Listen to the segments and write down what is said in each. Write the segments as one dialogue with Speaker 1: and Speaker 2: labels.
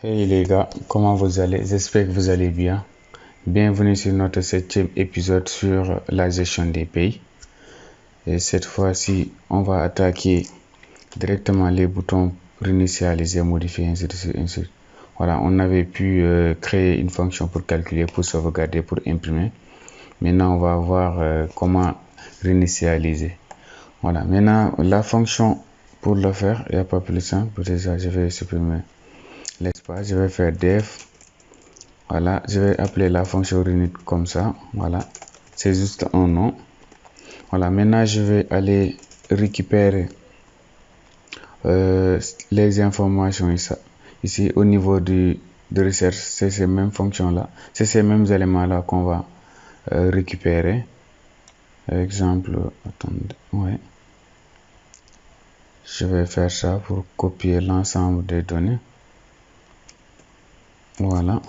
Speaker 1: Hey les gars, comment vous allez? J'espère que vous allez bien. Bienvenue sur notre 7e épisode sur la gestion des pays. Et cette fois-ci, on va attaquer directement les boutons réinitialiser, modifier, ainsi de suite, ainsi de suite. Voilà, on avait pu créer une fonction pour calculer, pour sauvegarder, pour imprimer. Maintenant, on va voir comment réinitialiser. Voilà, maintenant la fonction pour le faire, il n'y a pas plus simple. Déjà, je vais supprimer l'espace, je vais faire def. Voilà, je vais appeler la fonction renit comme ça. Voilà, c'est juste un nom. Voilà, maintenant je vais aller récupérer les informations ici au niveau de recherche. C'est ces mêmes fonctions là, c'est ces mêmes éléments là qu'on va récupérer. Exemple, attendez, ouais. Je vais faire ça pour copier l'ensemble des données. Voilà.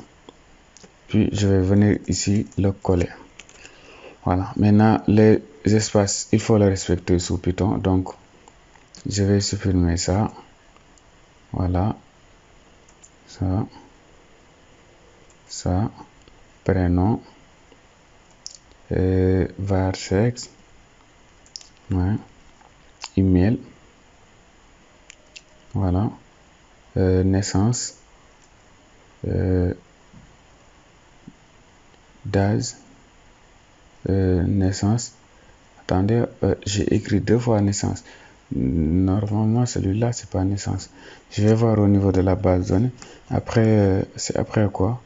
Speaker 1: Puis je vais venir ici le coller. Voilà. Maintenant les espaces, il faut les respecter sous Python. Donc je vais supprimer ça. Voilà. Ça. Prénom. Var sexe. Ouais. Email. Voilà. Naissance. Date. Naissance. Attendez, j'ai écrit 2 fois naissance. Normalement, celui-là, c'est pas naissance. Je vais voir au niveau de la base de données. Après, c'est après quoi?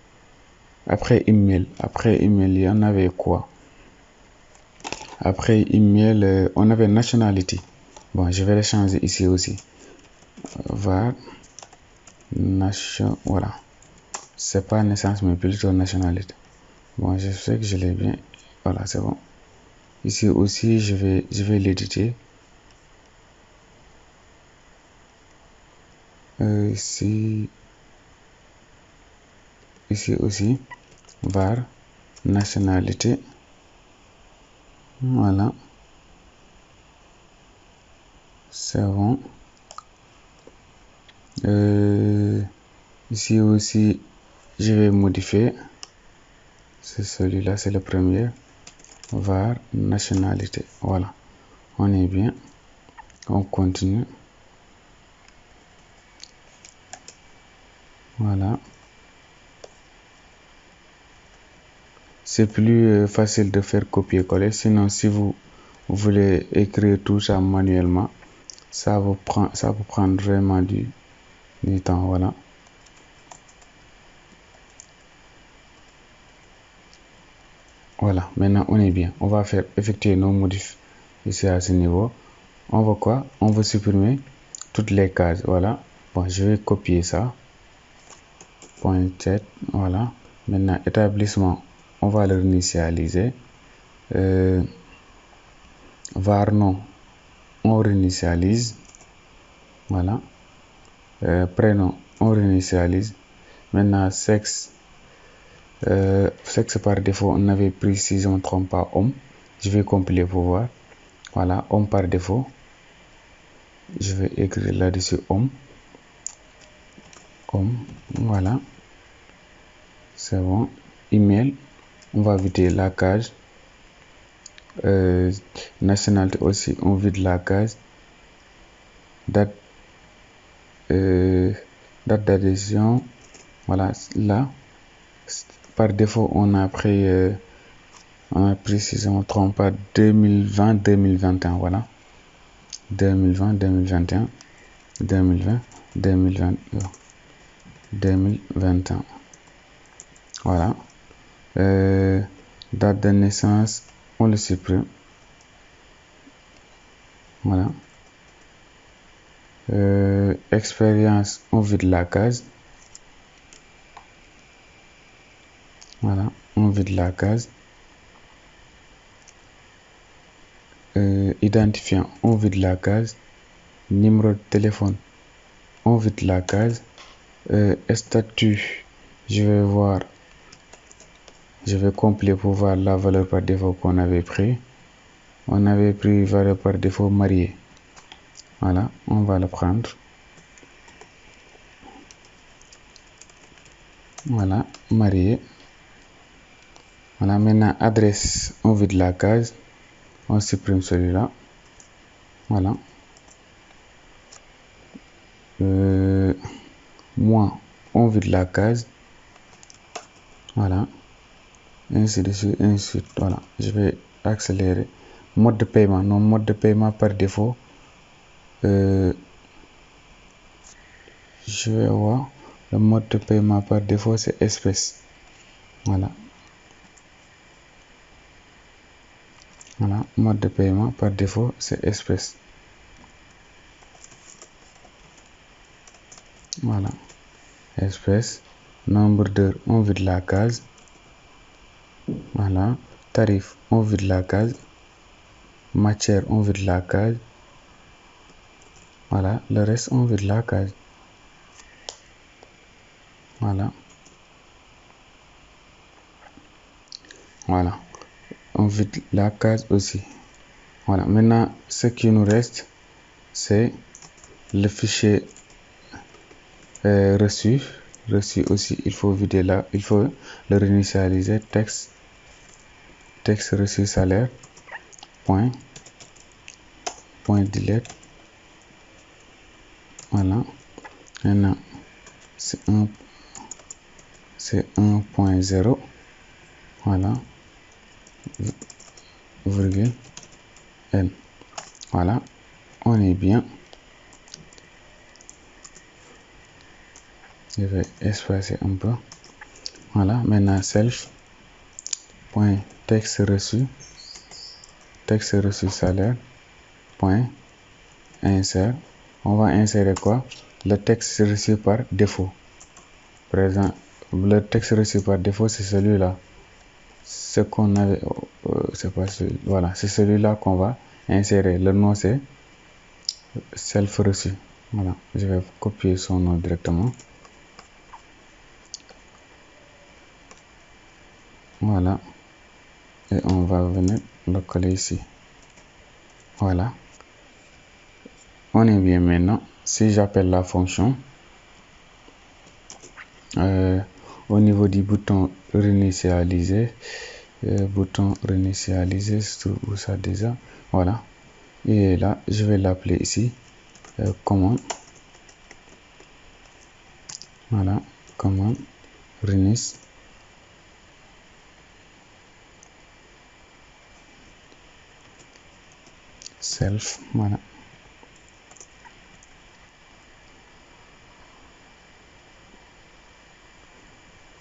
Speaker 1: Après email. Après email, il y en avait quoi? Après email, on avait nationality. Bon, je vais le changer ici aussi. Var nation. Voilà. C'est pas naissance, mais plutôt nationalité. Bon, je sais que je l'ai bien. Voilà, c'est bon. Ici aussi, je vais l'éditer. Ici aussi, var nationalité. Voilà, c'est bon. Ici aussi, je vais modifier. C'est celui-là, c'est le premier. Var nationalité. Voilà, on est bien. On continue. Voilà. C'est plus facile de faire copier-coller. Sinon, si vous voulez écrire tout ça manuellement, ça vous prend vraiment du temps. Voilà. Voilà, maintenant on est bien. On va faire effectuer nos modifs ici à ce niveau. On veut quoi? On veut supprimer toutes les cases. Voilà. Bon, je vais copier ça. Point 7. Voilà. Maintenant, établissement, on va le réinitialiser. Var nom, on réinitialise. Voilà. Prénom, on réinitialise. Maintenant, sexe. Sexe par défaut, on avait pris, si je ne me trompe pas, homme. Je vais compiler pour voir. Voilà, homme par défaut. Je vais écrire là-dessus homme. Voilà. C'est bon. Email. On va vider la case. Nationalité aussi, on vide la case. Date d'adhésion. Voilà, là. Par défaut, on a pris, si je ne me trompe pas, 2020-2021. Voilà. 2020-2021. 2020, 2021. Voilà. Date de naissance, on le supprime. Voilà. Expérience, on vide la case. Voilà, on vide la case. Identifiant, on vide la case. Numéro de téléphone, on vide la case. Statut, je vais voir. Je vais compléter pour voir la valeur par défaut qu'on avait pris. On avait pris valeur par défaut marié. Voilà, on va le prendre. Voilà, marié. Voilà, maintenant adresse, on vide la case, on supprime celui-là. Voilà. Moins, on vide la case. Voilà. Ainsi de suite, ainsi de suite. Voilà, je vais accélérer. Mode de paiement, non, mode de paiement par défaut. Je vais voir le mode de paiement par défaut, c'est espèce. Voilà. Voilà, mode de paiement par défaut, c'est espèce. Voilà, espèce. Nombre d'heures, on vide la case. Voilà, tarif, on vide la case. Matière, on vide la case. Voilà, le reste, on vide la case. Voilà. Voilà, on vide la case aussi. Voilà, maintenant, ce qui nous reste, c'est le fichier reçu. Reçu aussi, il faut vider là, il faut le réinitialiser. Texte reçu salaire, point delete. Voilà, maintenant, c'est 1.0. Voilà, virgule n. Voilà, on est bien. Je vais espacer un peu. Voilà, maintenant self point texte reçu salaire point insert. On va insérer quoi? Le texte reçu par défaut. Par exemple, le texte reçu par défaut, c'est celui-là. Ce qu'on avait, c'est pas celui, voilà, c'est celui-là qu'on va insérer. Le nom c'est self reçu. Voilà, je vais copier son nom directement. Voilà, et on va venir le coller ici. Voilà, on est bien maintenant. Si j'appelle la fonction, au niveau du bouton réinitialiser, où ça déjà, voilà, et là je vais l'appeler ici commande. Voilà, commande reinice self. Voilà,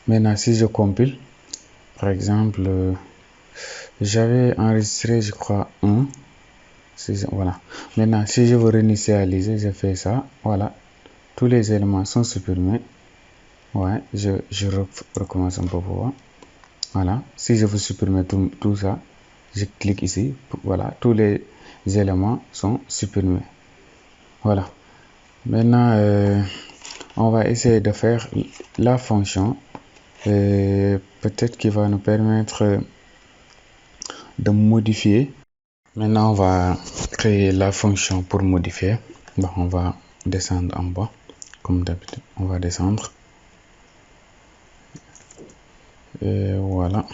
Speaker 1: maintenant si je compile, par exemple, j'avais enregistré, je crois, 1. Voilà, maintenant si je veux réinitialiser, je fais ça. Voilà, tous les éléments sont supprimés. Ouais, je recommence un peu pour voir. Voilà, si je veux supprimer tout ça, je clique ici. Voilà, tous les éléments sont supprimés. Voilà, maintenant on va essayer de faire la fonction peut-être qui va nous permettre de modifier. Maintenant on va créer la fonction pour modifier. Bon, on va descendre en bas comme d'habitude. On va descendre. Et voilà,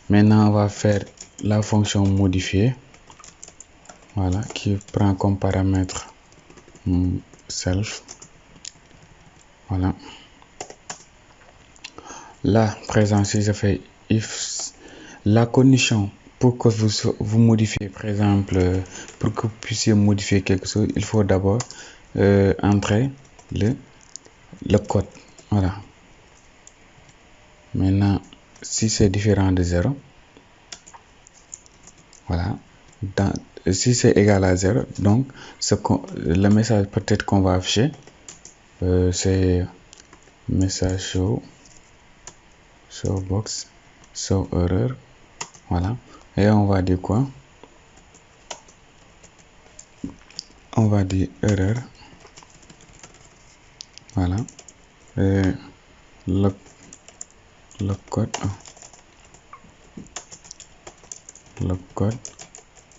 Speaker 1: maintenant on va faire la fonction modifier. Voilà, qui prend comme paramètre self. Voilà, là présent, si je fais if, la condition pour que vous modifiez, par exemple, pour que vous puissiez modifier quelque chose, il faut d'abord entrer le code. Voilà, maintenant si c'est différent de 0, voilà, si c'est égal à 0, donc le message peut-être qu'on va afficher, c'est message show box show error. Voilà, et on va dire quoi? On va dire erreur. Voilà, et le code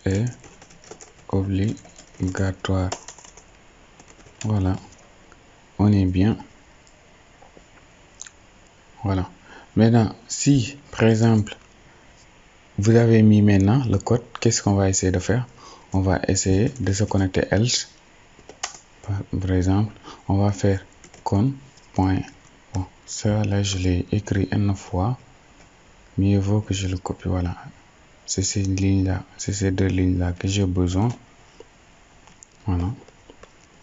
Speaker 1: est obligatoire. Voilà, on est bien. Voilà. Maintenant, si, par exemple, vous avez mis maintenant le code, qu'est-ce qu'on va essayer de faire? On va essayer de se connecter else. Par exemple, on va faire con. Bon, ça là, je l'ai écrit une fois. Mieux vaut que je le copie. Voilà. C'est ces lignes-là, c'est ces deux lignes-là que j'ai besoin. Voilà.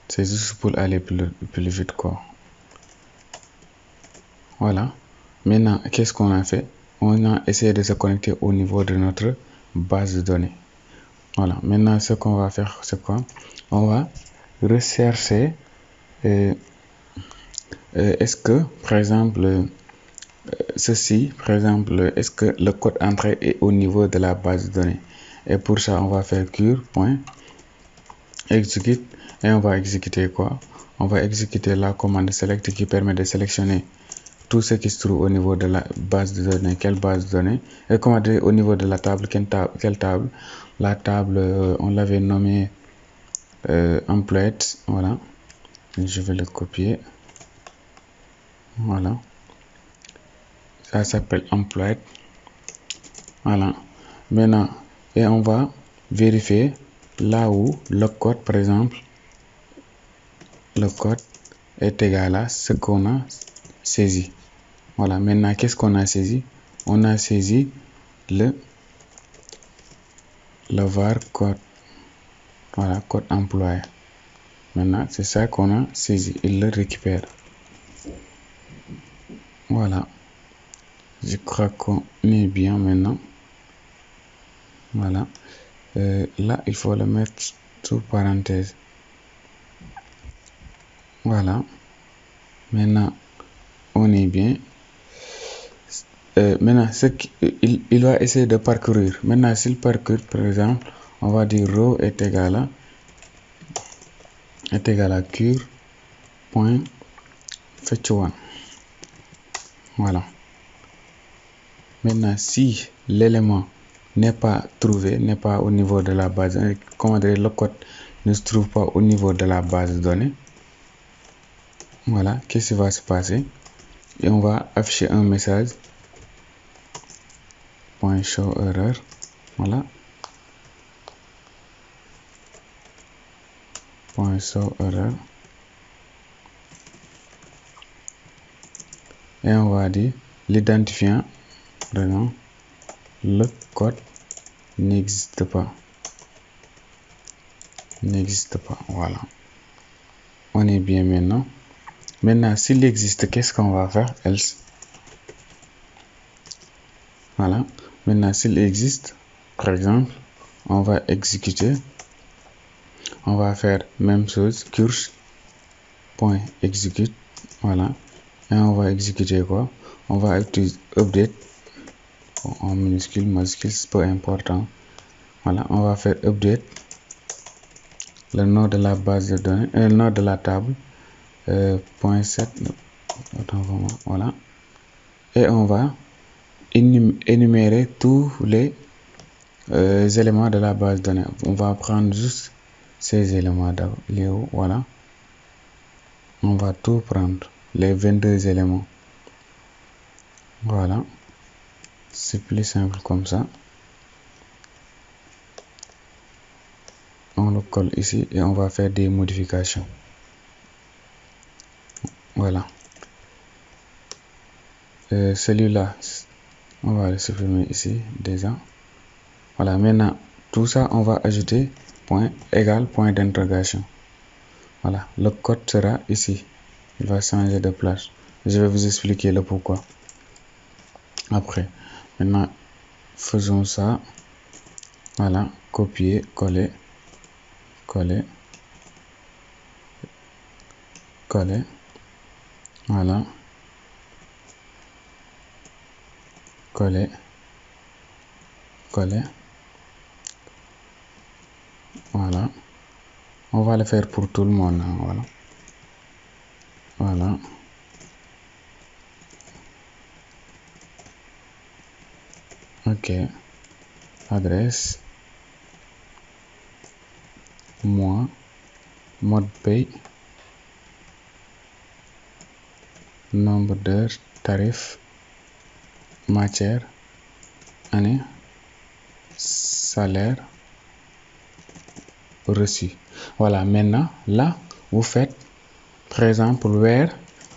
Speaker 1: C'est juste pour aller plus vite, quoi. Voilà. Maintenant, qu'est-ce qu'on a fait? On a essayé de se connecter au niveau de notre base de données. Voilà. Maintenant, ce qu'on va faire, c'est quoi? On va rechercher. Est-ce que, par exemple, ceci, par exemple, est-ce que le code entrée est au niveau de la base de données? Et pour ça, on va faire cure.execute et on va exécuter quoi? On va exécuter la commande select qui permet de sélectionner tout ce qui se trouve au niveau de la base de données. Quelle base de données? Et comment dire au niveau de la table? Quelle table? La table, on l'avait nommée employed. Voilà. Je vais le copier. Voilà. Ça s'appelle employed. Voilà. Maintenant, et on va vérifier là où le code, par exemple, le code est égal à ce qu'on a saisi. Voilà. Maintenant, qu'est-ce qu'on a saisi? On a saisi le var code. Voilà, code employé. Maintenant, c'est ça qu'on a saisi. Il le récupère. Voilà. Je crois qu'on est bien maintenant. Voilà. Là, il faut le mettre sous parenthèse. Voilà. Maintenant, on est bien. Maintenant, il va essayer de parcourir. Maintenant, s'il parcourt, par exemple, on va dire row est égal à cure.fetch1. Voilà. Maintenant, si l'élément n'est pas trouvé, n'est pas au niveau de la base, comment dire, le code ne se trouve pas au niveau de la base de données, voilà, qu'est-ce qui va se passer? Et on va afficher un message .show error. Voilà. .show error. Et on va dire l'identifiant, vraiment, le code n'existe pas. N'existe pas. Voilà. On est bien maintenant. Maintenant, s'il existe, qu'est-ce qu'on va faire? Else. Voilà. Maintenant, s'il existe, par exemple, on va exécuter. On va faire même chose, cure.execute. Voilà. Et on va exécuter quoi? On va utiliser update en minuscule, majuscule, c'est pas important. Voilà. On va faire update le nom de la base de données, le nom de la table, .7. Voilà. Et on va énumérer tous les éléments de la base de données. On va prendre juste ces éléments là. Voilà. On va tout prendre, les 22 éléments. Voilà. C'est plus simple comme ça. On le colle ici et on va faire des modifications. Voilà. Celui-là, on va le supprimer ici déjà. Voilà. Maintenant, tout ça, on va ajouter point égal point d'interrogation. Voilà. Le code sera ici. Il va changer de place. Je vais vous expliquer le pourquoi après. Maintenant, faisons ça. Voilà. Copier, coller, coller, coller. Voilà. Coller, coller. Voilà. On va le faire pour tout le monde. Hein. Voilà. Voilà. Ok. Adresse. Mois. Mode paye. Nombre d'heures. Tarif. matière, année, salaire, reçu. Voilà, maintenant, là, vous faites, par exemple, where,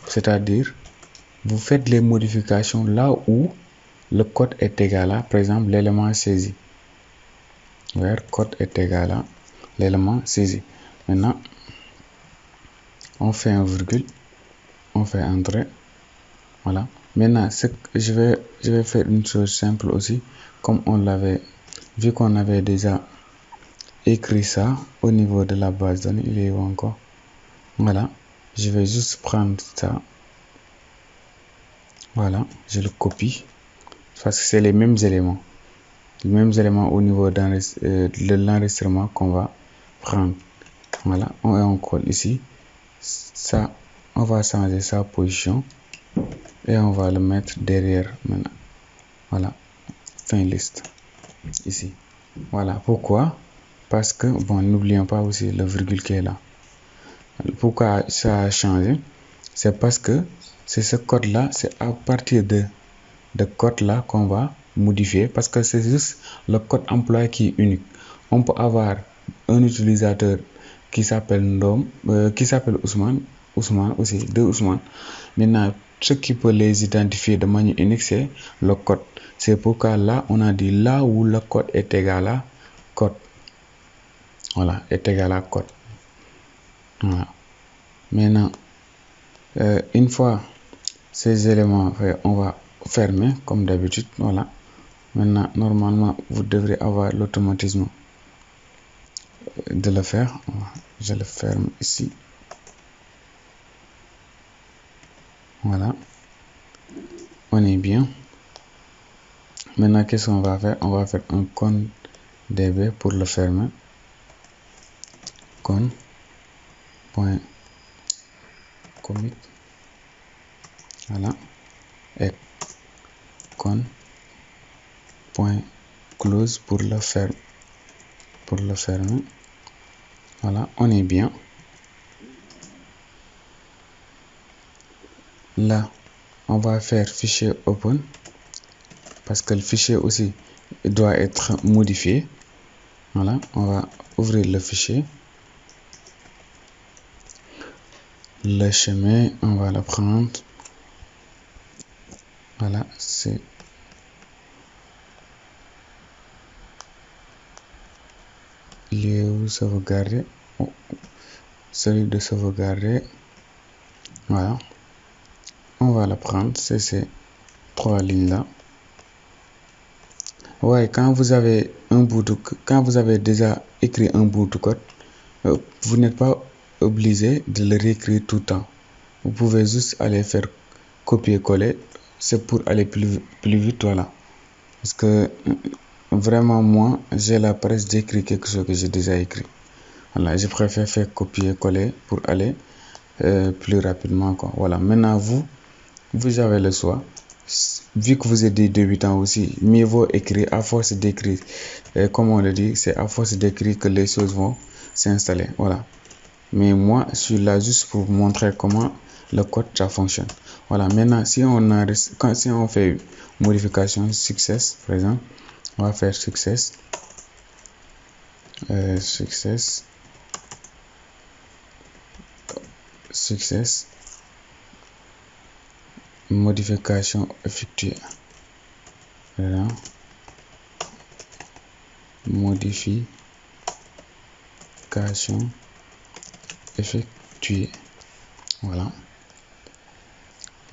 Speaker 1: c'est-à-dire, vous faites les modifications là où le code est égal à, par exemple, l'élément saisi. Where code est égal à l'élément saisi. Maintenant, on fait un virgule, on fait un trait. Voilà. Maintenant, je vais faire une chose simple aussi, comme on l'avait vu qu'on avait déjà écrit ça au niveau de la base de données. Il est où encore? Voilà. Je vais juste prendre ça. Voilà. Je le copie parce que c'est les mêmes éléments. Les mêmes éléments au niveau de l'enregistrement qu'on va prendre. Voilà. On colle ici. Ça, on va changer sa position et on va le mettre derrière maintenant. Voilà. Fin liste. Ici. Voilà. Pourquoi? Parce que, bon, n'oublions pas aussi le virgule qui est là. Pourquoi ça a changé? C'est parce que c'est ce code-là, c'est à partir de code-là qu'on va modifier parce que c'est juste le code employé qui est unique. On peut avoir un utilisateur qui s'appelle Ndom, qui s'appelle Ousmane aussi, deux Ousmane. Maintenant, ce qui peut les identifier de manière unique, c'est le code. C'est pourquoi là, on a dit là où le code est égal à code. Voilà, est égal à code. Voilà. Maintenant, une fois ces éléments faits, on va fermer comme d'habitude. Voilà. Maintenant, normalement, vous devrez avoir l'automatisme de le faire. Je le ferme ici. Voilà. On est bien. Maintenant, qu'est-ce qu'on va faire? On va faire un con db pour le fermer. Con.commit. Voilà. Et con.close pour le fermer. Voilà, on est bien. Là, on va faire fichier open parce que le fichier aussi doit être modifié. Voilà, on va ouvrir le fichier. Le chemin, on va le prendre. Voilà, c'est lieu sauvegarder. Celui de sauvegarder. Voilà. On va le prendre. C'est ces trois lignes là. Ouais, quand vous avez déjà écrit un bout de code, vous n'êtes pas obligé de le réécrire tout le temps. Vous pouvez juste aller faire copier-coller. C'est pour aller plus vite, voilà. Parce que vraiment, moi, j'ai la presse d'écrire quelque chose que j'ai déjà écrit. Voilà, je préfère faire copier-coller pour aller plus rapidement, quoi. Voilà, maintenant, vous avez le choix. Vu que vous êtes des débutants aussi, mieux vaut écrire à force d'écrire. Comme on le dit, c'est à force d'écrire que les choses vont s'installer. Voilà. Mais moi, je suis là juste pour vous montrer comment le code ça fonctionne. Voilà. Maintenant, si on fait modification success, par exemple, on va faire success. Success. Modification effectuée. Voilà. Modification effectuée. Voilà.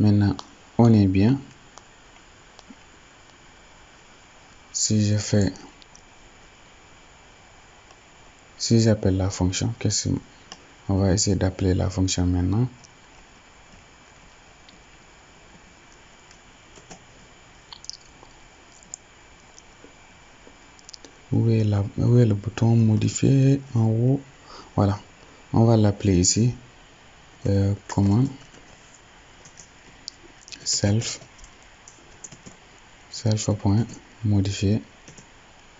Speaker 1: Maintenant, on est bien. Si j'appelle la fonction, on va essayer d'appeler la fonction maintenant. Où est le bouton modifier en haut? Voilà, on va l'appeler ici command self.modifier.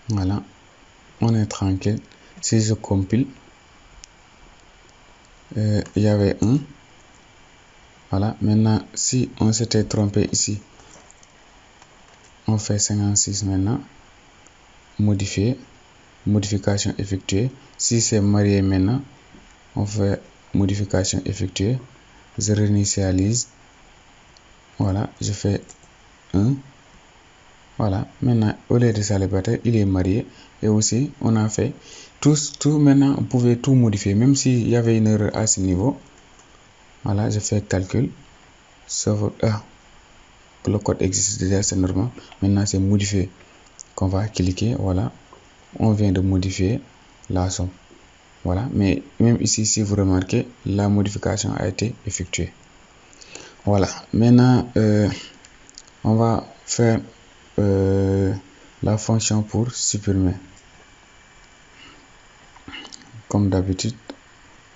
Speaker 1: Voilà, on est tranquille. Si je compile, il y avait un. Voilà, maintenant si on s'était trompé ici, on fait 56 maintenant, modifier, modification effectuée. Si c'est marié maintenant, on fait modification effectuée, je réinitialise, voilà, je fais 1, voilà. Maintenant au lieu de célibataire, il est marié, et aussi on a fait tout maintenant. On pouvait tout modifier, même s'il y avait une erreur à ce niveau. Voilà, je fais calcul, sauf que le code existe déjà, c'est normal. Maintenant c'est modifier qu'on va cliquer, voilà, on vient de modifier la somme, voilà. Mais même ici, si vous remarquez, la modification a été effectuée, voilà. Maintenant on va faire la fonction pour supprimer. Comme d'habitude,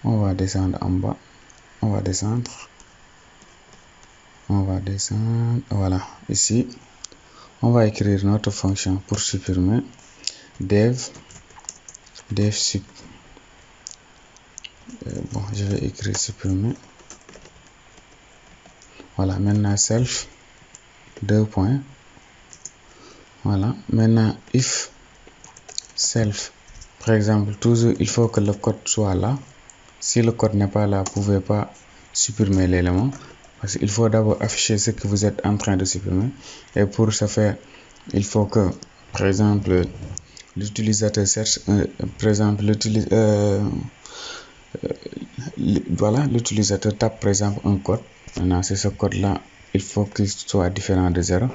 Speaker 1: on va descendre en bas, on va descendre, voilà. Ici on va écrire notre fonction pour supprimer, dev sup. Bon, je vais écrire supprimer, voilà. Maintenant self, 2 points, voilà. Maintenant if self, par exemple, toujours il faut que le code soit là. Si le code n'est pas là, vous ne pouvez pas supprimer l'élément, parce qu'il faut d'abord afficher ce que vous êtes en train de supprimer. Et pour ce faire, il faut que, par exemple, l'utilisateur cherche, par exemple, voilà, l'utilisateur tape par exemple un code. Maintenant, c'est ce code là, il faut qu'il soit différent de 0.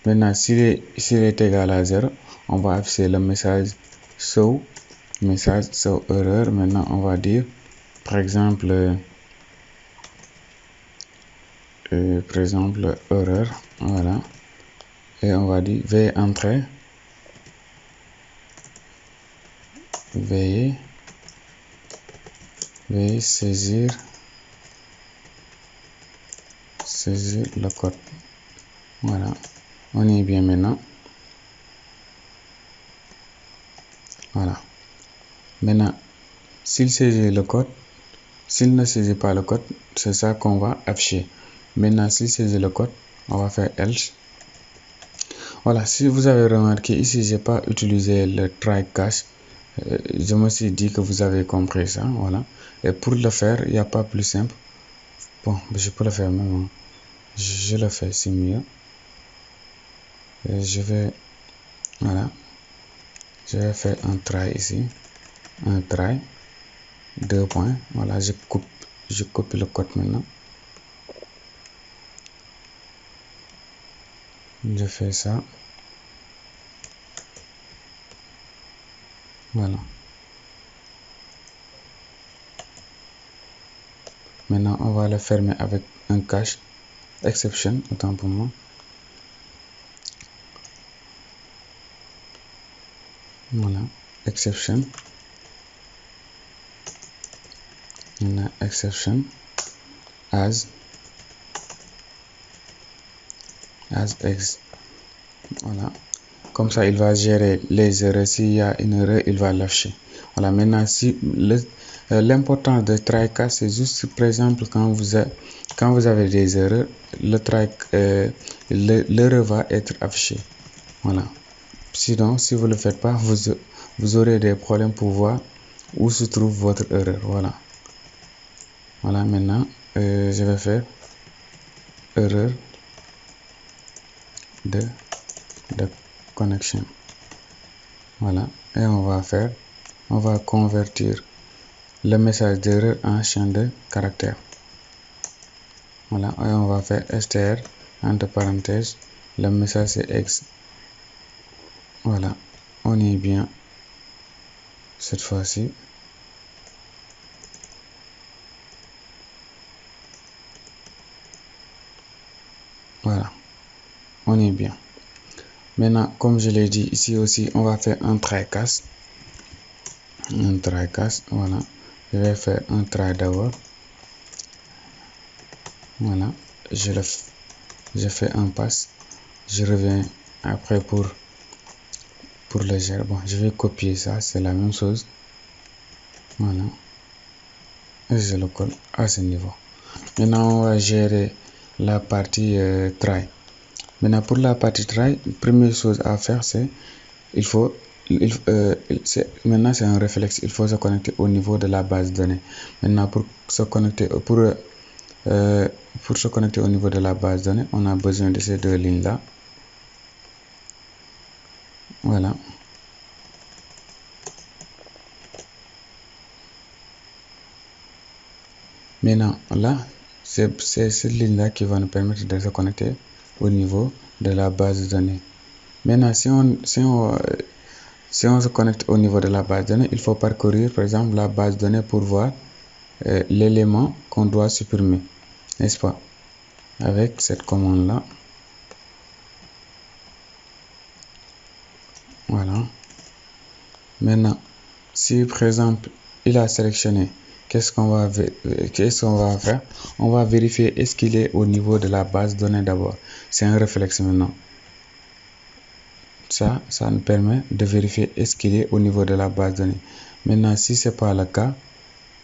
Speaker 1: Maintenant, s'il est égal à 0, on va afficher le message show erreur. Maintenant on va dire par exemple erreur, voilà. Et on va dire veuillez saisir le code, voilà. On est bien maintenant, voilà. Maintenant s'il saisit le code, s'il ne saisit pas le code, c'est ça qu'on va afficher. Maintenant s'il saisit le code, on va faire else. Voilà, si vous avez remarqué ici, j'ai pas utilisé le try catch. Je me suis dit que vous avez compris ça, voilà. Et pour le faire, il n'y a pas plus simple. Bon, je peux le faire même, je le fais, c'est mieux. Et je vais, voilà, je vais faire un try ici, un try, 2 points, voilà. Je copie le code maintenant, je fais ça, voilà. Maintenant on va le fermer avec un cache exception, autant pour moi. Voilà, exception. Maintenant exception as x, voilà. Comme ça il va gérer les erreurs. S'il y a une erreur, il va l'afficher, voilà. Maintenant si l'importance de try catch, c'est juste par exemple quand vous avez des erreurs, l'erreur va être affichée, voilà. Sinon, si vous ne le faites pas, vous aurez des problèmes pour voir où se trouve votre erreur, voilà. Voilà, maintenant je vais faire erreur de connexion, voilà. Et on va convertir le message d'erreur en champ de caractère, voilà. Et on va faire str entre parenthèses, le message c'est x, voilà. On est bien cette fois-ci, voilà. On est bien. Maintenant, comme je l'ai dit, ici aussi on va faire un try catch, voilà. Je vais faire un try d'abord, voilà. Je fais un pass, je reviens après pour le gérer. Bon, je vais copier ça, c'est la même chose, voilà. Et je le colle à ce niveau. Maintenant on va gérer la partie try. Maintenant, pour la partie try, première chose à faire, c'est maintenant c'est un réflexe, il faut se connecter au niveau de la base de données. Maintenant, pour se connecter au niveau de la base de données, on a besoin de ces deux lignes là. Voilà. Maintenant là, c'est cette ligne là qui va nous permettre de se connecter au niveau de la base de données. Maintenant, si on se connecte au niveau de la base de données, il faut parcourir par exemple la base de données pour voir l'élément qu'on doit supprimer, n'est-ce pas? Avec cette commande là. Voilà. Maintenant, si par exemple il a sélectionné, qu'est-ce qu'on va faire? On va vérifier est-ce qu'il est au niveau de la base de données d'abord. C'est un réflexe maintenant. Ça nous permet de vérifier est-ce qu'il est au niveau de la base de données. Maintenant, si ce n'est pas le cas,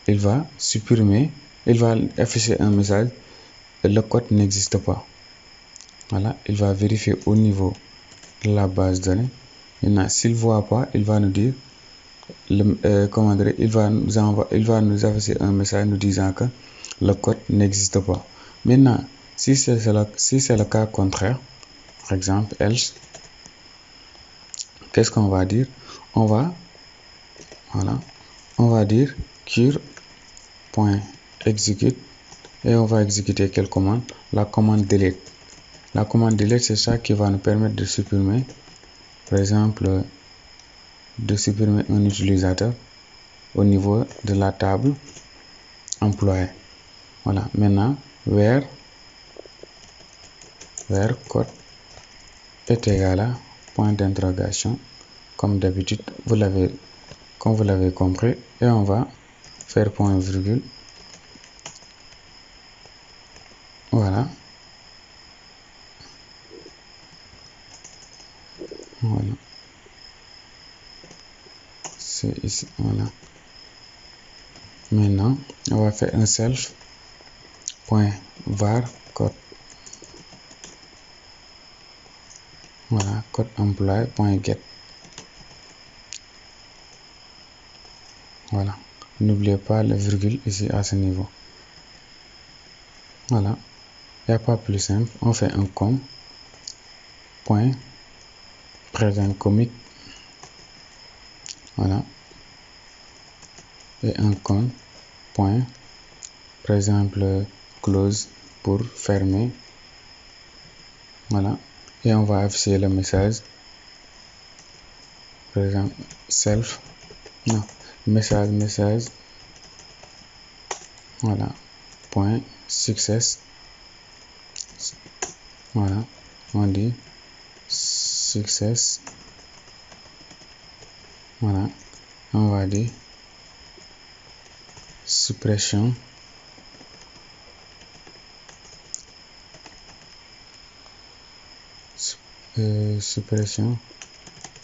Speaker 1: il va supprimer, il va afficher un message, le code n'existe pas. Voilà, il va vérifier au niveau de la base de données. Maintenant, s'il ne voit pas, il va nous dire, il va nous afficher un message nous disant que le code n'existe pas. Maintenant, si c'est le cas contraire, par exemple, else, qu'est-ce qu'on va dire? On va dire cure.execute et on va exécuter quelle commande? La commande delete. La commande delete, c'est ça qui va nous permettre de supprimer, par exemple, de supprimer un utilisateur au niveau de la table employé. Voilà, maintenant, where code est égal à point d'interrogation, comme d'habitude, comme vous l'avez compris, et on va faire point virgule. Voilà. Voilà. C'est ici, voilà. Maintenant, on va faire un self point var code. Voilà, code employé point get. Voilà. N'oubliez pas le virgule ici à ce niveau. Voilà. Il n'y a pas plus simple. On fait un com point présent commit. Voilà. Et un com point par exemple close pour fermer. Voilà. Et on va afficher le message, par exemple self, non, message, voilà, point success. Voilà, on dit success. Voilà, on va dire suppression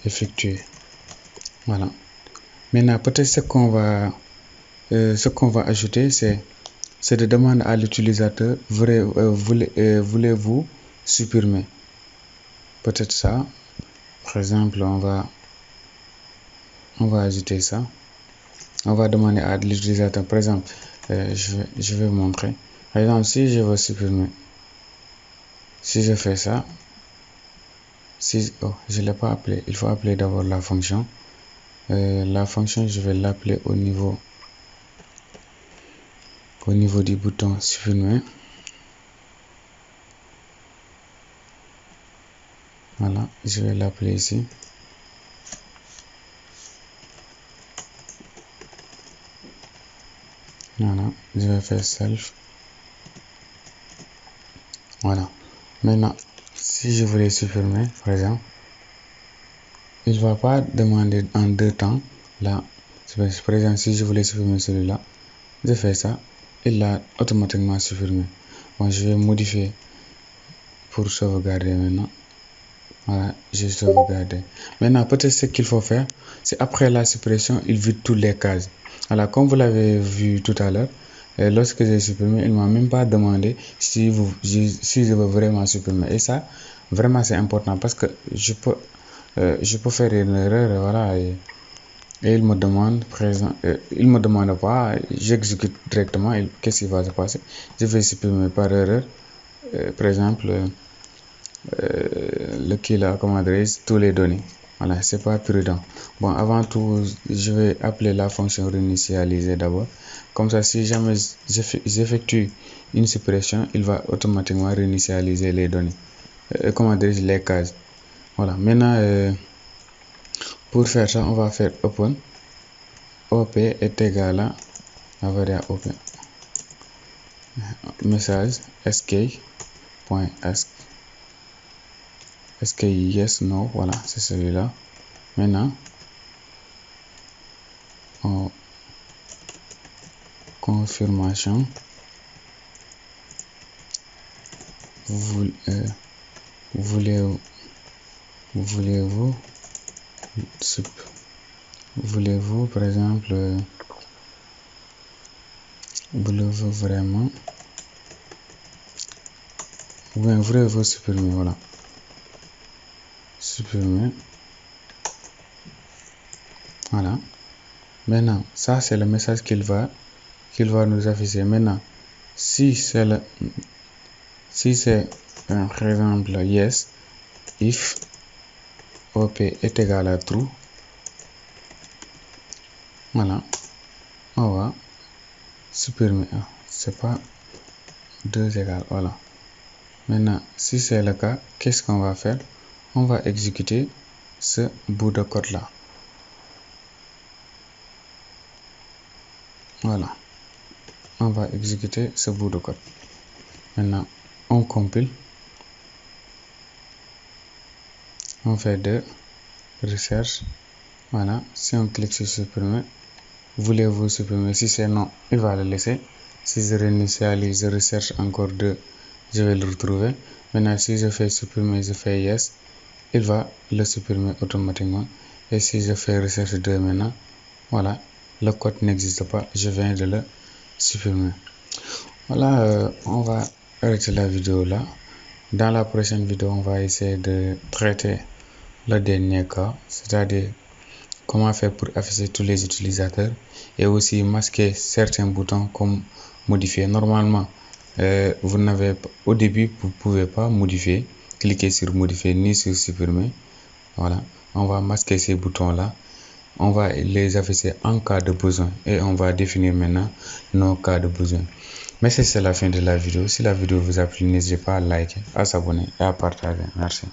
Speaker 1: effectuée. Voilà. Maintenant, peut-être ce qu'on va ajouter, c'est de demander à l'utilisateur voulez-vous supprimer. Peut-être ça. Par exemple, on va ajouter ça. On va demander à l'utilisateur, par exemple, je vais vous montrer. Par exemple, si je veux supprimer, si je fais ça, je ne l'ai pas appelé, il faut appeler d'abord la fonction. La fonction, je vais l'appeler au niveau du bouton supprimer. Voilà, je vais l'appeler ici. Voilà, je vais faire self. Voilà. Maintenant, si je voulais supprimer, par exemple, il ne va pas demander en deux temps. Là, par exemple, si je voulais supprimer celui-là, je fais ça, il l'a automatiquement supprimé. Bon, je vais modifier pour sauvegarder maintenant. Voilà, j'ai sauvegardé. Maintenant, peut-être ce qu'il faut faire, c'est après la suppression, il vide toutes les cases. Alors, comme vous l'avez vu tout à l'heure, lorsque j'ai supprimé, il ne m'a même pas demandé si je veux vraiment supprimer. Et ça, Vraiment, c'est important parce que je peux faire une erreur, voilà, et il me demande, il me demande pas, j'exécute directement, qu'est-ce qui va se passer? Je vais supprimer par erreur, par exemple, le qui là, comment dirais-je, tous les données. Voilà, c'est pas prudent. Bon, avant tout, je vais appeler la fonction réinitialiser d'abord. Comme ça, si jamais j'effectue une suppression, il va automatiquement réinitialiser les données. Comment dirais-je, les cases. Voilà, maintenant, pour faire ça, on va faire open. OP est égal à la variable OP. Message sk.ask. Est-ce que yes, no, voilà, c'est celui-là. Maintenant, confirmation. Voulez-vous par exemple, voulez-vous vraiment, voulez-vous supprimer, voilà, supprimer, voilà. Maintenant, ça c'est le message qu'il va nous afficher. Maintenant, si c'est par exemple yes, if op est égal à true, voilà, on va supprimer 1, c'est pas 2 égale, voilà. Maintenant, si c'est le cas, qu'est-ce qu'on va faire? On va exécuter ce bout de code là. Voilà, on va exécuter ce bout de code. Maintenant, on compile, on fait de recherche. Voilà, si on clique sur supprimer, voulez-vous supprimer? Si c'est non, il va le laisser. Si je réinitialise, je recherche encore 2, je vais le retrouver. Maintenant, si je fais supprimer, je fais yes, il va le supprimer automatiquement. Et si je fais recherche 2 maintenant, voilà, le code n'existe pas, je viens de le supprimer. Voilà, on va arrêter la vidéo là. Dans la prochaine vidéo, on va essayer de traiter le dernier cas, c'est-à-dire comment faire pour afficher tous les utilisateurs et aussi masquer certains boutons comme modifier. Normalement, vous n'avez au début, vous ne pouvez pas modifier, cliquer sur modifier ni sur supprimer. Voilà, on va masquer ces boutons là, on va les afficher en cas de besoin et on va définir maintenant nos cas de besoin. Mais c'est la fin de la vidéo. Si la vidéo vous a plu, n'hésitez pas à liker, à s'abonner et à partager. Merci.